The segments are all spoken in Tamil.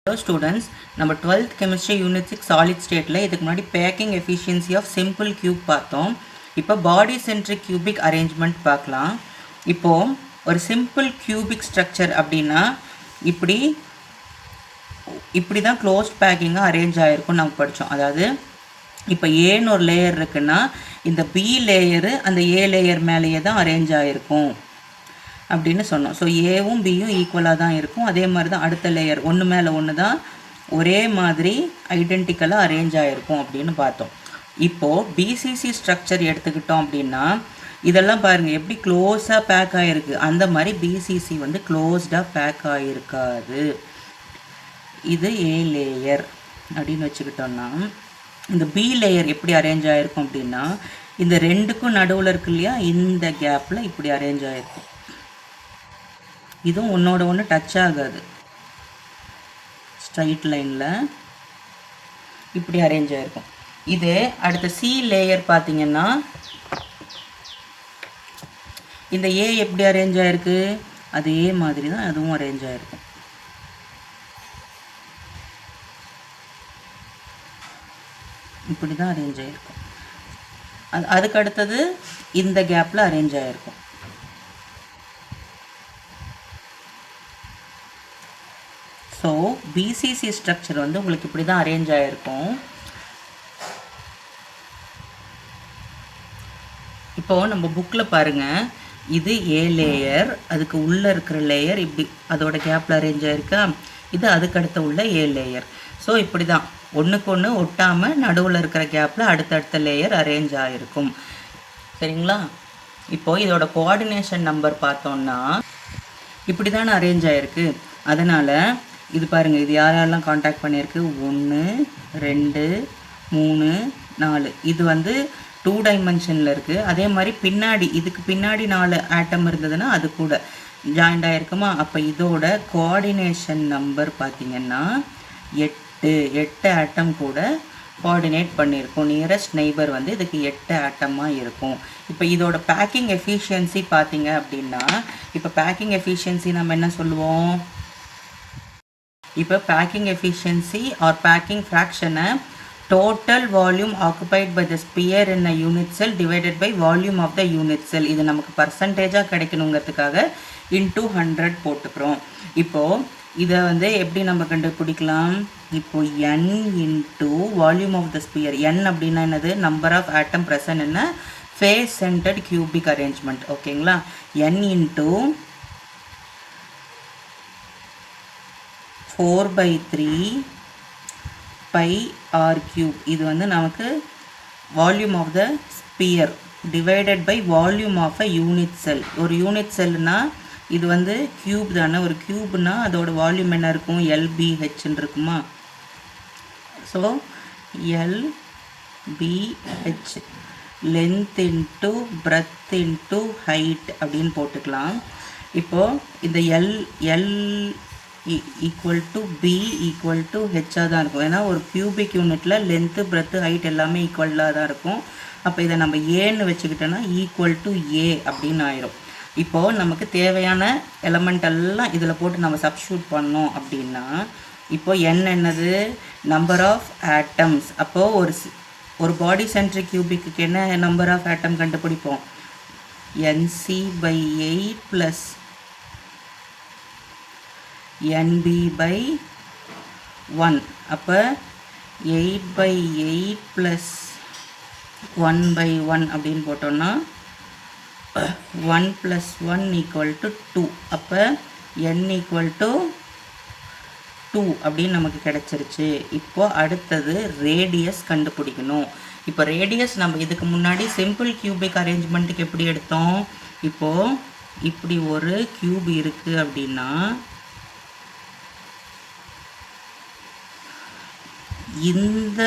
Hello students, நம்ம 12th chemistry unit 6 solid stateல இதுக்கு முன்னாடி packing efficiency of simple cube பார்த்தோம். இப்போ body centric cubic arrangement பார்க்கலாம். இப்போ ஒரு simple cubic structure அப்படின்னா இப்படி தான் closed packing அரேஞ்ச் ஆயிருக்கும் நம்ம படிச்சோம். அதாவது இப்போ ஏன்னு ஒரு லேயர் இருக்குன்னா இந்த B லேயர் அந்த A லேயர் மேலேயே தான் அரேஞ்ச் ஆயிருக்கும் அப்படின்னு சொன்னோம். ஸோ ஏவும் பியும் ஈக்குவலாக தான் இருக்கும். அதே மாதிரி தான் அடுத்த லேயர் ஒன்று மேலே ஒன்று தான் ஒரே மாதிரி ஐடென்டிக்கலாக அரேஞ்ச் ஆகிருக்கும் அப்படின்னு பார்த்தோம். இப்போது பிசிசி ஸ்ட்ரக்சர் எடுத்துக்கிட்டோம் அப்படின்னா இதெல்லாம் பாருங்கள் எப்படி க்ளோஸாக பேக் ஆகிருக்கு. அந்த மாதிரி பிசிசி வந்து க்ளோஸ்டாக பேக் ஆகிருக்காது. இது ஏ லேயர் அப்படின்னு வச்சுக்கிட்டோம்னா இந்த பி லேயர் எப்படி அரேஞ்ச் ஆகிருக்கும் அப்படின்னா இந்த ரெண்டுக்கும் நடுவில் இருக்கு இல்லையா, இந்த கேப்பில் இப்படி அரேஞ்ச் ஆகிருக்கும். இதுவும் ஒன்றோட ஒன்று டச் ஆகாது, ஸ்ட்ரைட் லைனில் இப்படி அரேஞ்ச் ஆகிருக்கும். இது அடுத்த சி லேயர் பார்த்தீங்கன்னா இந்த ஏ எப்படி அரேஞ்ச் ஆகிருக்கு, அதே மாதிரி தான் அதுவும் அரேஞ்ச் ஆகிருக்கும். இப்படி தான் அரேஞ்ச் ஆகிருக்கும். அதுக்கு அடுத்தது இந்த கேப்பில் அரேஞ்ச் ஆகிருக்கும். ஸோ பிசிசி ஸ்ட்ரக்சர் வந்து உங்களுக்கு இப்படி தான் அரேஞ்ச் ஆகிருக்கும். இப்போது நம்ம புக்கில் பாருங்கள், இது ஏ லேயர், அதுக்கு உள்ளே இருக்கிற லேயர் இப்படி அதோட கேப்பில் அரேஞ்ச் ஆகிருக்கா. இது அதுக்கு அடுத்த உள்ள ஏ லேயர். ஸோ இப்படி தான் ஒன்றுக்கு ஒன்று ஒட்டாமல் நடுவில் இருக்கிற கேப்பில் அடுத்தடுத்த லேயர் அரேஞ்ச் ஆகிருக்கும். சரிங்களா? இப்போது இதோட கோஆர்டினேஷன் நம்பர் பார்த்தோன்னா இப்படி தானே அரேஞ்ச் ஆகிருக்கு. அதனால் இது பாருங்கள், இது யாரெல்லாம் காண்டாக்ட் பண்ணியிருக்கு, 1 2 3 4. இது வந்து 2 டைமென்ஷனில் இருக்குது. அதே மாதிரி பின்னாடி இதுக்கு பின்னாடி 4 ஆட்டம் இருந்ததுன்னா அது கூட ஜாயிண்ட் ஆகிருக்குமா. அப்போ இதோட கோஆர்டினேஷன் நம்பர் பார்த்திங்கன்னா 8 ஆட்டம் கூட கோஆர்டினேட் பண்ணியிருக்கோம். நியரஸ்ட் நெய்பர் வந்து இதுக்கு 8 ஆட்டமாக இருக்கும். இப்போ இதோட பேக்கிங் எஃபிஷியன்சி பார்த்திங்க அப்படின்னா இப்போ பேக்கிங் எஃபிஷியன்சி நம்ம என்ன சொல்லுவோம், இப்போ பேக்கிங் எஃபிஷியன்சி ஆர் பேக்கிங் ஃப்ராக்ஷனை total volume occupied by the sphere in a unit cell divided by volume of the unit cell. இது நமக்கு பர்சன்டேஜாக கிடைக்கணுங்கிறதுக்காக இன்டூ 100 போட்டுக்கிறோம். இப்போது இதை வந்து எப்படி நம்ம கண்டுபிடிக்கலாம், இப்போது n into volume of the sphere. n அப்படின்னா என்னது, number of atom present in a face centred cubic arrangement. ஓகேங்களா? n into 4/3 pi r cube. இது வந்து நமக்கு volume of the sphere divided by volume of a unit cell. ஒரு யூனிட் செல்னா இது வந்து கியூப் தானே. ஒரு கியூப்னா அதோட வால்யூம் என்ன இருக்கும், LBHன்னு இருக்குமா. So LBH length into breadth into height அப்படின்னு போட்டுக்கலாம். இப்போது இந்த L equal to B equal to ஹெச்சாக தான் இருக்கும். ஏன்னா ஒரு கியூபிக் யூனிட்டில் லென்த்து பிரெத்து ஹைட் எல்லாமே ஈக்குவலாக தான் இருக்கும். அப்போ இதை நம்ம ஏன்னு வச்சுக்கிட்டோன்னா ஈக்குவல் டு ஏ அப்படின்னு ஆயிரும். இப்போது நமக்கு தேவையான எலமெண்ட் எல்லாம் இதில் போட்டு நம்ம சப்ஸ்டியூட் பண்ணோம் அப்படின்னா இப்போது என்னது, நம்பர் ஆஃப் ஆட்டம்ஸ். அப்போது ஒரு பாடி சென்ட்ரிக் கியூபிக்கு என்ன நம்பர் ஆஃப் ஆட்டம் கண்டுபிடிப்போம், NC/8 + NB/1. அப்போ 8/8 + 1/1 அப்படின்னு போட்டோம்னா 1 + 1 = 2. அப்போ n = 2 அப்படின்னு நமக்கு கிடச்சிருச்சு. இப்போது அடுத்தது ரேடியஸ் கண்டுபிடிக்கணும். இப்போ ரேடியஸ் நம்ம இதுக்கு முன்னாடி சிம்பிள் கியூபிக் அரேஞ்ச்மெண்ட்டுக்கு எப்படி எடுத்தோம், இப்போது இப்படி ஒரு கியூப் இருக்குது அப்படின்னா இந்த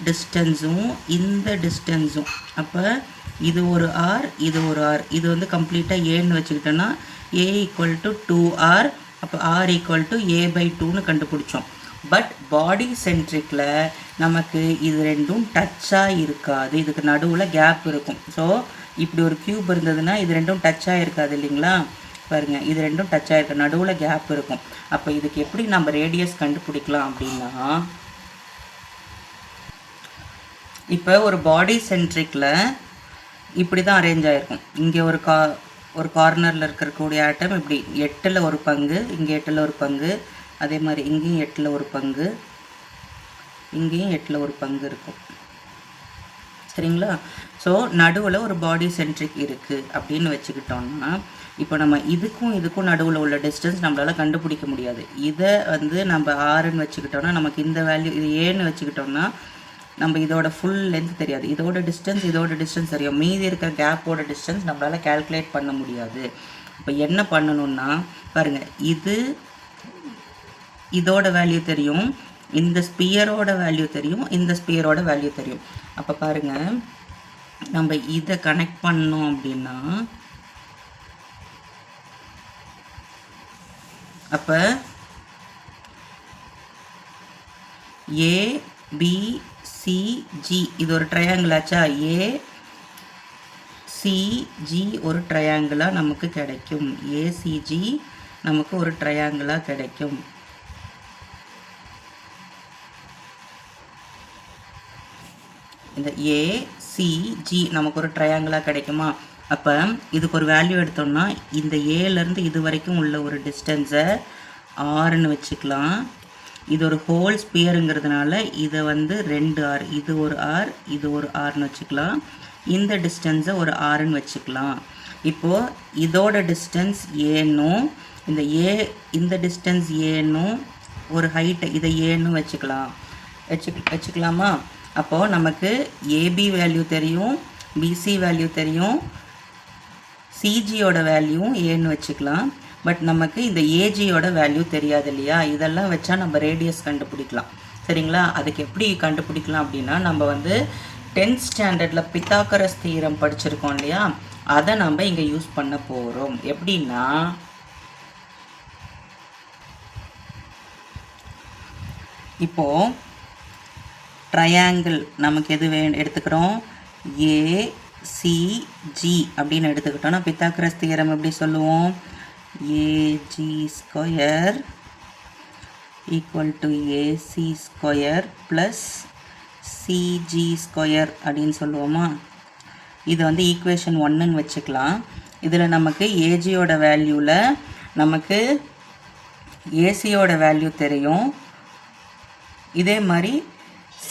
டிஸ்டன்ஸும் இந்த டிஸ்டன்ஸும், அப்போ இது ஒரு ஆர் இது ஒரு ஆர், இது வந்து கம்ப்ளீட்டாக ஏன்னு வச்சுக்கிட்டோன்னா A = 2r. அப்போ R = A/2ன்னு கண்டுபிடிச்சோம். பட் பாடி சென்ட்ரிக்கில் நமக்கு இது ரெண்டும் டச்சாக இருக்காது, இதுக்கு நடுவில் கேப் இருக்கும். ஸோ இப்படி ஒரு கியூப் இருந்ததுன்னா இது ரெண்டும் டச்சாக இருக்காது இல்லைங்களா. பாருங்கள், இது ரெண்டும் டச் ஆகிருக்கு, நடுவில் கேப் இருக்கும். அப்போ இதுக்கு எப்படி நம்ம ரேடியஸ் கண்டுபிடிக்கலாம் அப்படின்னா, இப்போ ஒரு பாடி சென்ட்ரிக்கில் இப்படி தான் அரேஞ்ச் ஆகிருக்கும். இங்கே ஒரு கார்னரில் இருக்கக்கூடிய ஆட்டம் இப்படி 8ல் ஒரு பங்கு, இங்கே 8ல் ஒரு பங்கு, அதே மாதிரி இங்கேயும் 8ல் ஒரு பங்கு, இங்கேயும் 8ல் ஒரு பங்கு இருக்கும். சரிங்களா? ஸோ நடுவில் ஒரு பாடி சென்ட்ரிக் இருக்குது அப்படின்னு வச்சுக்கிட்டோம்னா, இப்போ நம்ம இதுக்கும் நடுவில் உள்ள டிஸ்டன்ஸ் நம்மளால் கண்டுபிடிக்க முடியாது. இதை வந்து நம்ம ஆறுன்னு வச்சுக்கிட்டோம்னா, நமக்கு இந்த வேல்யூ இது ஏன்னு வச்சுக்கிட்டோம்னா நம்ம இதோட ஃபுல் லென்த் தெரியாது. இதோட டிஸ்டன்ஸ் தெரியும், மீதி இருக்கிற கேப்போட டிஸ்டன்ஸ் நம்மளால் கேல்குலேட் பண்ண முடியாது. இப்போ என்ன பண்ணணும்னா பாருங்கள், இதோட வேல்யூ தெரியும், இந்த ஸ்பியரோட வேல்யூ தெரியும், இந்த ஸ்பியரோட வேல்யூ தெரியும். அப்போ பாருங்கள், நம்ம இதை கனெக்ட் பண்ணோம் அப்படின்னா, அப்போ ABCG இது ஒரு ட்ரையாங்கிள் ஆச்சா? ACG ஒரு ட்ரையாங்கிளாக நமக்கு கிடைக்கும். ACG நமக்கு ஒரு ட்ரையாங்கிளாக கிடைக்கும். இந்த ACG நமக்கு ஒரு ட்ரையாங்கிளாக கிடைக்குமா? அப்போ இதுக்கு ஒரு வேல்யூ எடுத்தோம்னா, இந்த ஏலேருந்து இது வரைக்கும் உள்ள ஒரு டிஸ்டன்ஸை ஆறுன்னு வச்சுக்கலாம். இது ஒரு ஹோல் ஸ்பியருங்கிறதுனால இதை வந்து 2 ஆர், இது ஒரு ஆர், இது ஒரு ஆர்னு வச்சுக்கலாம். இந்த டிஸ்டன்ஸை ஒரு ஆறுன்னு வச்சுக்கலாம். இப்போது இதோட டிஸ்டன்ஸ் ஏன்னும் இந்த டிஸ்டன்ஸ் ஏன்னும் ஒரு ஹைட்டை இதை ஏன்னு வச்சுக்கலாமா? அப்போது நமக்கு ஏபி வேல்யூ தெரியும், பிசி வேல்யூ தெரியும், சிஜியோட வேல்யூவும் ஏன்னு வச்சுக்கலாம். பட் நமக்கு இந்த ஏஜியோட வேல்யூ தெரியாது இல்லையா? இதெல்லாம் வச்சா நம்ம ரேடியஸ் கண்டுபிடிக்கலாம். சரிங்களா? அதுக்கு எப்படி கண்டுபிடிக்கலாம் அப்படின்னா, நம்ம வந்து 10th ஸ்டாண்டர்டில் பித்தாகரஸ் தியரம் படிச்சிருக்கோம் இல்லையா? அதை நம்ம இங்கே யூஸ் பண்ண போகிறோம். எப்படின்னா, இப்போது ட்ரையாங்கிள் நமக்கு எது எடுத்துக்கிறோம்? ஏசிஜி அப்படின்னு எடுத்துக்கிட்டோம்னா பித்தாகரஸ் தியரம் எப்படி சொல்லுவோம்? AG square equal to AC square plus CG square அப்படின்னு சொல்லுவோமா? இது வந்து ஈக்குவேஷன் 1ன்னு வச்சுக்கலாம். இதில் நமக்கு ஏஜியோட வேல்யூவில் நமக்கு ஏசியோட வேல்யூ தெரியும், இதே மாதிரி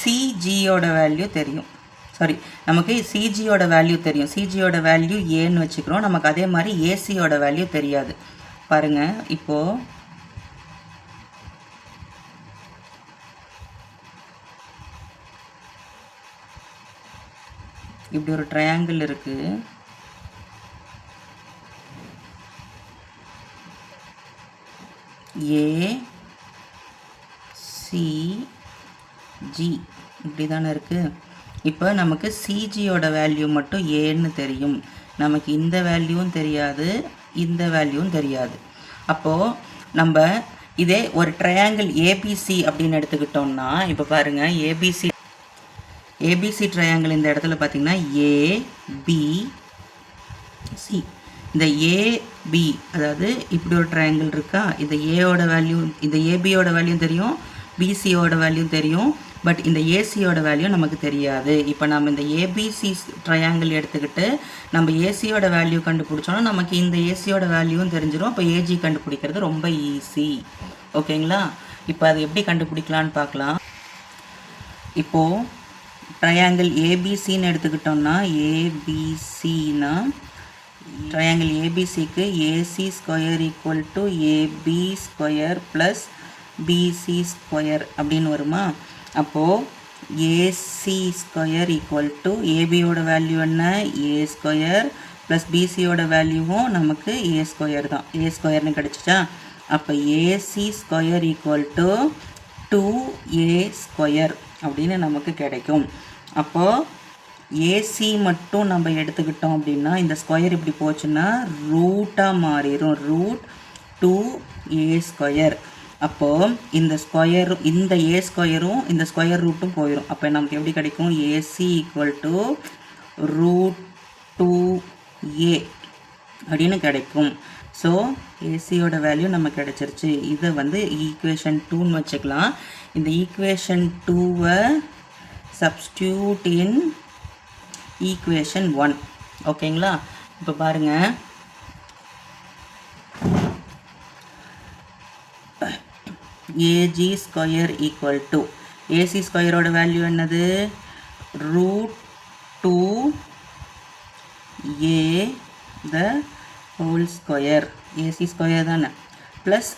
சிஜியோட வேல்யூ தெரியும். நமக்கு சிஜியோட வேல்யூ தெரியும், சிஜியோட வேல்யூ ஏன்னு வச்சுக்கிறோம். நமக்கு அதே மாதிரி ஏசியோட வேல்யூ தெரியாது. பாருங்கள், இப்போது இப்படி ஒரு ட்ரையாங்கிள் இருக்குது. ஏசிஜி இப்படி தானே இருக்குது. இப்போ நமக்கு சிஜியோட வேல்யூ மட்டும் ஏன்னு தெரியும், நமக்கு இந்த வேல்யூவும் தெரியாது, இந்த வேல்யூவும் தெரியாது. அப்போது நம்ம இதே ஒரு ட்ரையாங்கிள் ஏபிசி அப்படின்னு எடுத்துக்கிட்டோம்னா, இப்போ பாருங்கள், ஏபிசி ட்ரையாங்கிள் இந்த இடத்துல பார்த்திங்கன்னா ஏபிசி, இந்த ஏபி அதாவது இப்படி ஒரு ட்ரையாங்கிள் இருக்கா, இந்த ஏவோட வேல்யூ, இந்த ஏபியோட வேல்யூ தெரியும், பிசியோட வேல்யூ தெரியும், பட் இந்த ஏசியோட வேல்யூ நமக்கு தெரியாது. இப்போ நம்ம இந்த ஏபிசி ட்ரையாங்கிள் எடுத்துக்கிட்டு நம்ம ஏசியோட வேல்யூ கண்டுபிடிச்சோன்னா நமக்கு இந்த ஏசியோட வேல்யூவும் தெரிஞ்சிடும். அப்போ ஏஜி கண்டுபிடிக்கிறது ரொம்ப ஈஸி. ஓகேங்களா? இப்போ அது எப்படி கண்டுபிடிக்கலான்னு பார்க்கலாம். இப்போது ட்ரையாங்கிள் ஏபிசின்னு எடுத்துக்கிட்டோம்னா, ஏபிசினா ட்ரையாங்கிள் ஏபிசிக்கு AC square equal to AB square plus BC square அப்படின்னு வருமா? அப்போது ஏசி ஸ்கொயர் ஈக்குவல் டு ஏபியோட வேல்யூ என்ன? ஏ ஸ்கொயர் ப்ளஸ் பிசியோட வேல்யூவும் நமக்கு ஏ ஸ்கொயர் தான், ஏ ஸ்கொயர்னு கிடச்சிச்சா? அப்போ AC square equal to 2a square அப்படின்னு நமக்கு கிடைக்கும். அப்போது ஏசி மட்டும் நம்ம எடுத்துக்கிட்டோம் அப்படின்னா இந்த ஸ்கொயர் இப்படி போச்சுன்னா ரூட்டாக மாறிடும், ரூட் 2a ஸ்கொயர். அப்போது இந்த ஸ்கொயரும் இந்த ஏ ஸ்கொயரும் இந்த ஸ்கொயர் ரூட்டும் போயிடும். அப்போ நமக்கு எப்படி கிடைக்கும்? A c equal to root 2a அப்படின்னு கிடைக்கும். ஸோ ஏசியோட வேல்யூ நமக்கு கிடச்சிருச்சு. இதை வந்து ஈக்குவேஷன் 2ன்னு வச்சுக்கலாம். இந்த ஈக்குவேஷன் 2வை சப்ஸ்டியூட் இன் ஈக்குவேஷன் 1. ஓகேங்களா? இப்போ பாருங்கள், AG square equal to AC ஸ்கொயரோட வேல்யூ என்னது? √2a the whole square, AC square தானே, ப்ளஸ்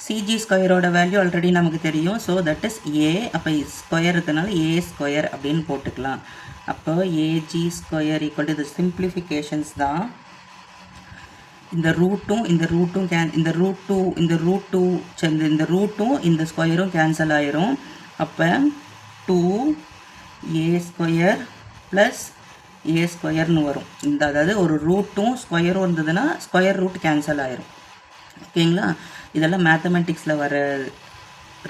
சிஜி ஸ்கொயரோட வேல்யூ ஆல்ரெடி நமக்கு தெரியும். So that is A. அப்போ ஸ்கொயர் இருக்கிறதுனால ஏ ஸ்கொயர் அப்படின்னு போட்டுக்கலாம். அப்போ ஏஜி ஸ்கொயர் ஈக்குவல் டு இது சிம்பிளிஃபிகேஷன்ஸ் தான். இந்த ரூட்டும் இந்த ரூட்டும் இந்த ஸ்கொயரும் கேன்சல் ஆயிரும். அப்போ 2a ஸ்கொயர் ப்ளஸ் ஏ ஸ்கொயர்னு வரும். இந்த அதாவது ஒரு ரூட்டும் ஸ்கொயரும் இருந்ததுன்னா ஸ்கொயர் ரூட் கேன்சல் ஆயிரும். ஓகேங்களா? இதெல்லாம் மேத்தமெட்டிக்ஸில் வர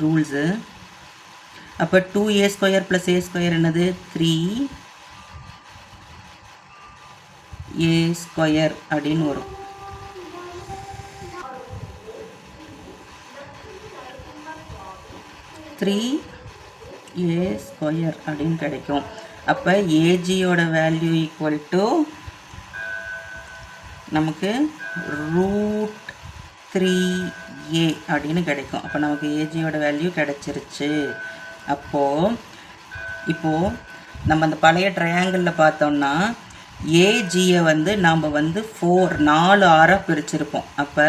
ரூல்ஸு. அப்போ 2a square plus A square என்னது? 3a ஸ்கொயர் அப்படின்னு வரும். a ஸ்கொயர் அப்படின்னு கிடைக்கும். அப்போ ஏஜியோட வேல்யூ ஈக்குவல் டு நமக்கு √3a அப்படின்னு கிடைக்கும். அப்போ நமக்கு ஏஜியோட வேல்யூ கிடச்சிருச்சு. இப்போது நம்ம அந்த பழைய ட்ரையாங்கிளில் பார்த்தோம்னா ஏஜியை வந்து நாம் வந்து 4 ஆறாக பிரிச்சிருப்போம். அப்போ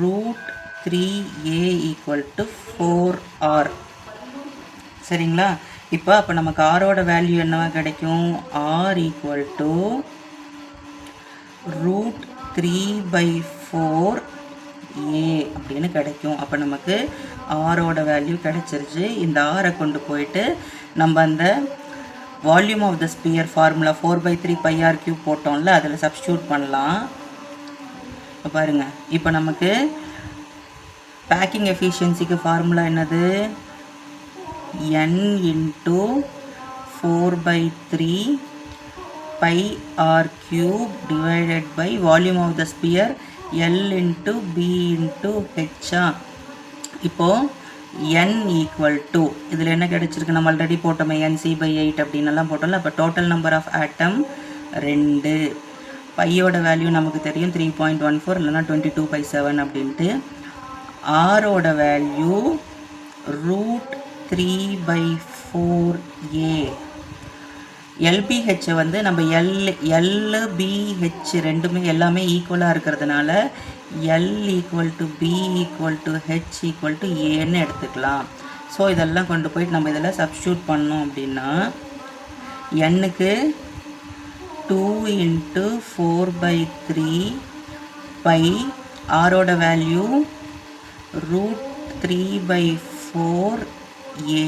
√3a ஈக்குவல் டு 4r. சரிங்களா? அப்போ நமக்கு ஆரோட வேல்யூ என்னவா கிடைக்கும்? r ஈக்குவல் டு √3/4a அப்படின்னு கிடைக்கும். அப்போ நமக்கு ஆரோட வேல்யூ கிடைச்சிருச்சு. இந்த ஆரை கொண்டு போயிட்டு நம்ம அந்த volume of the sphere formula 4/3πr³ போட்டோம்ல, அதில் சப்ஸ்டியூட் பண்ணலாம். இப்போ பாருங்கள், இப்போ நமக்கு பேக்கிங் எஃபிஷியன்சிக்கு ஃபார்முலா என்னது? n × 4/3πr³ divided by volume of the sphere L × B × h. இப்போது n ஈக்குவல் டு இதில் என்ன கிடைச்சிருக்கு? நம்ம ஆல்ரெடி போட்டோமே nc/8 அப்படின்னலாம் போட்டோம்ல. அப்போ டோட்டல் நம்பர் ஆஃப் ஆட்டம் 2. பையோட வேல்யூ நமக்கு தெரியும் 3.14 இல்லைனா 22/7 அப்படின்ட்டு. ஆரோட வேல்யூ √3/4a. LBH வந்து நம்ம LBH ரெண்டுமே எல்லாமே ஈக்குவலாக இருக்கிறதுனால L equal to B equal to H equal to ஏன்னு எடுத்துக்கலாம். ஸோ இதெல்லாம் கொண்டு போயிட்டு நம்ம இதில் சப்ஸ்டியூட் பண்ணோம் அப்படின்னா nக்கு 2 × 4/3π, ஆரோட value √3/4a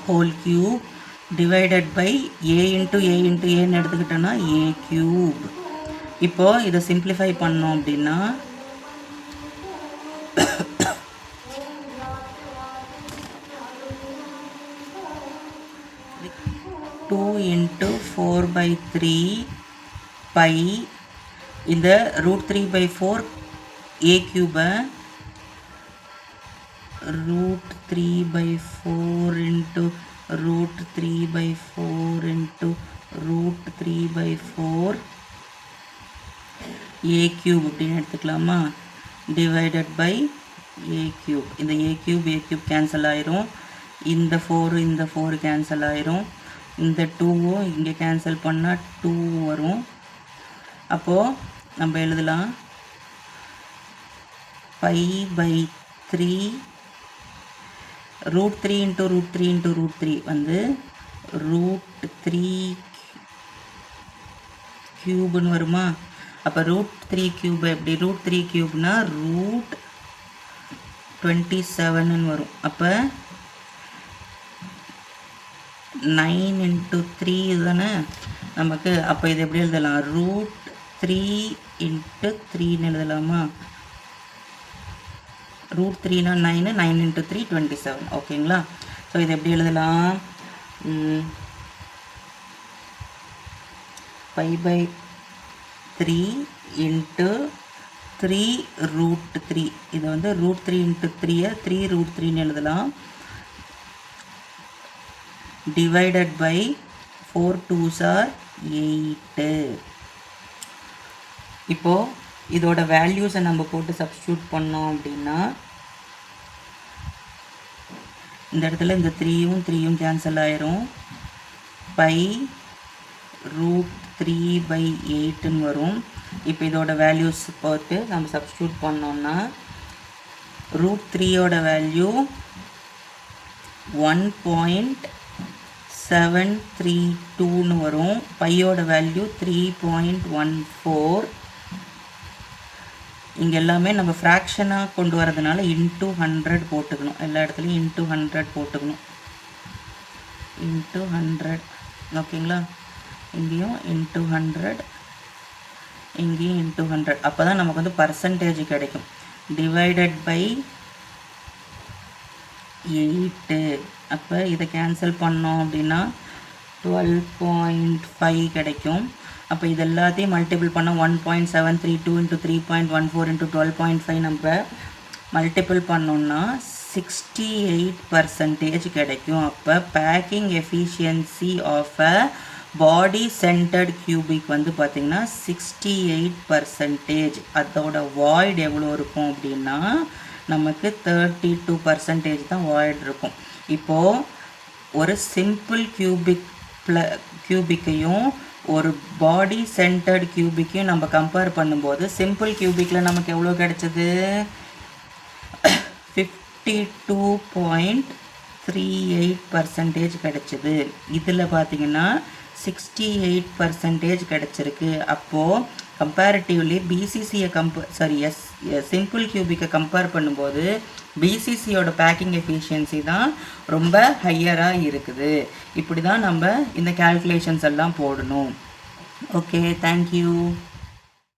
whole cube divided by a × ஏன்னு எடுத்துக்கிட்டோன்னா a³. இப்போது இதை சிம்பிளிஃபை பண்ணோம் அப்படின்னா 2 × 4/3π இந்த √3/4 a³ √3/4 × √3/4 a³ அப்படின்னு எடுத்துக்கலாமா? Divided by a³. இந்த a³ கேன்சல் ஆயிரும். இந்த 4 கேன்சல் ஆயிரும். இந்த 2வும் இங்கே கேன்சல் பண்ணால் 2 வரும். அப்போது நம்ம எழுதலாம் π/3 √3 × √3 வந்து √3³ வருமா? அப்போ √3³ எப்படி? √3³ √27 வரும். அப்போ 9 × 3 தானே நமக்கு. அப்போ இது எப்படி எழுதலாம்? √3 × 3ன்னு எழுதலாமா? √3 னா 9, 9 × 3 27. ஓகேங்களா? ஸோ இது எப்படி எழுதலாம்? π/3 இன்ட்டு 3√3. இது வந்து √3 இன்ட்டு 3 3√3ன்னு எழுதலாம். Divided by 4 2s are 8. இப்போது இதோட வேல்யூஸை நம்ம போட்டு சப்ஸ்டியூட் பண்ணோம் அப்படின்னா இந்த இடத்துல இந்த 3யும் கேன்சல் ஆயிரும். பை √3/8ன்னு வரும். இப்போ இதோட வேல்யூஸ் போட்டு நம்ம சப்ஸ்டியூட் பண்ணோம்னா √3யோட வேல்யூ 1.732ன்னு வரும். பையோட வேல்யூ 3.14. இங்கே எல்லாமே நம்ம ஃப்ராக்ஷனாக கொண்டு வரதுனால இன்ட்டு 100 போட்டுக்கணும். எல்லா இடத்துலையும் இன்ட்டு 100 போட்டுக்கணும். இன்ட்டு 100 ஓகேங்களா. இங்கேயும் இன்ட்டு 100, இங்கேயும் இன்ட்டு 100. அப்போ தான் நமக்கு வந்து பர்சன்டேஜ் கிடைக்கும். Divided by 8. அப்போ இதை கேன்சல் பண்ணோம் அப்படின்னா 12.5 கிடைக்கும். அப்போ இது எல்லாத்தையும் மல்டிபிள் பண்ணோம். 1.732 இன்ட்டு 3.14 இன்ட்டு 12.5 நம்ம மல்டிபிள் பண்ணோம்னா 68% கிடைக்கும். அப்போ packing efficiency of a body centred cubic வந்து பார்த்திங்கன்னா 68%. அதோட வாய்டு எவ்வளோ இருக்கும் அப்படின்னா நமக்கு 32% தான் வாய்டு இருக்கும். இப்போது ஒரு சிம்பிள் கியூபிக்கையும் ஒரு பாடி சென்டர்ட் கியூபிக்கையும் நம்ம கம்பேர் பண்ணும்போது சிம்பிள் கியூபிக்கில் நமக்கு எவ்வளோ கிடைச்சது? 52.38% கிடைச்சிது. இதில் பார்த்திங்கன்னா 68% கிடைச்சிருக்கு. அப்போது கம்பேரிட்டிவ்லி பிசிசியை சிம்பிள் கியூபிக்கை கம்பேர் பண்ணும்போது பிசிசியோட பேக்கிங் எஃபிஷியன்சி தான் ரொம்ப ஹையராக இருக்குது. இப்படி தான் நம்ம இந்த கால்குலேஷன்ஸ் எல்லாம் போடணும். Okay, thank you.